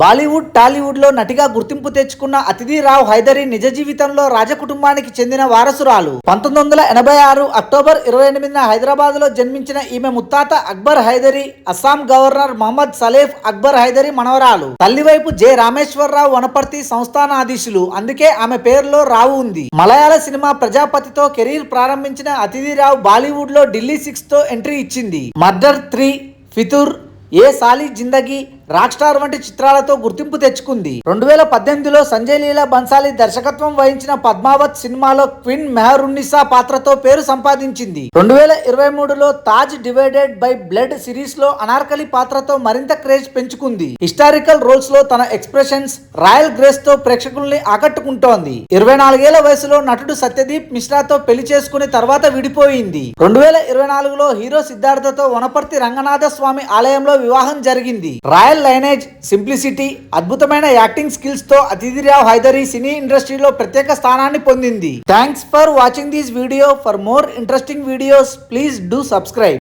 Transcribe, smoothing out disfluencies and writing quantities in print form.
బాలీవుడ్ టాలీవుడ్ లో నటిగా గుర్తింపు తెచ్చుకున్న అతిథి రావ్ హైదరీ నిజ జీవితంలో రాజకుటుంబానికి చెందిన వారసురాలు. 1986 అక్టోబర్ 28న హైదరాబాద్ లో జన్మించిన ఈమె ముత్తాత అక్బర్ హైదరీ అస్సాం గవర్నర్ మహమ్మద్ సలేఫ్ అక్బర్ హైదరీ మనవరాలు. తల్లి వైపు జె రామేశ్వరరావు వనపర్తి సంస్థానాధీశులు, అందుకే ఆమె పేరులో రావు ఉంది. మలయాళ సినిమా ప్రజాపతితో కెరీర్ ప్రారంభించిన అతిథి రావ్ బాలీవుడ్ లో ఢిల్లీ 6 తో ఎంట్రీ ఇచ్చింది. మర్డర్ 3, ఫితూర్, ఏ సాలి జిందగీ, రాక్ స్టార్ వంటి చిత్రాలతో గుర్తింపు తెచ్చుకుంది. 2018లో సంజయ్ లీలా బన్సాలి దర్శకత్వం వహించిన పద్మావత్ సినిమాలో క్వీన్ మెహరున్నిసా పాత్రతో పేరు సంపాదించింది. 2023లో Taj divided by blood series లో అనార్కలి పాత్రతో మరింత క్రేజ్ పెంచుకుంది. హిస్టారికల్ రోల్స్ లో తన ఎక్స్ప్రెషన్స్, రాయల్ గ్రేస్ తో ప్రేక్షకుల్ని ఆకట్టుకుంటోంది. 24 ఏళ్ల వయసులో నటుడు సత్యదీప్ మిశ్రాతో పెళ్లి చేసుకుని తర్వాత విడిపోయింది. 2024లో హీరో సిద్ధార్థతో వనపర్తి రంగనాథ స్వామి ఆలయంలో వివాహం జరిగింది. రాయల్ లైనేజ్, సింప్లిసిటీ, అద్భుతమైన యాక్టింగ్ స్కిల్స్ తో అతిథి రావ్ హైదరీ సినీ ఇండస్ట్రీలో ప్రత్యేక స్థానాన్ని పొందింది. Thanks for watching this video. For more interesting videos please do subscribe.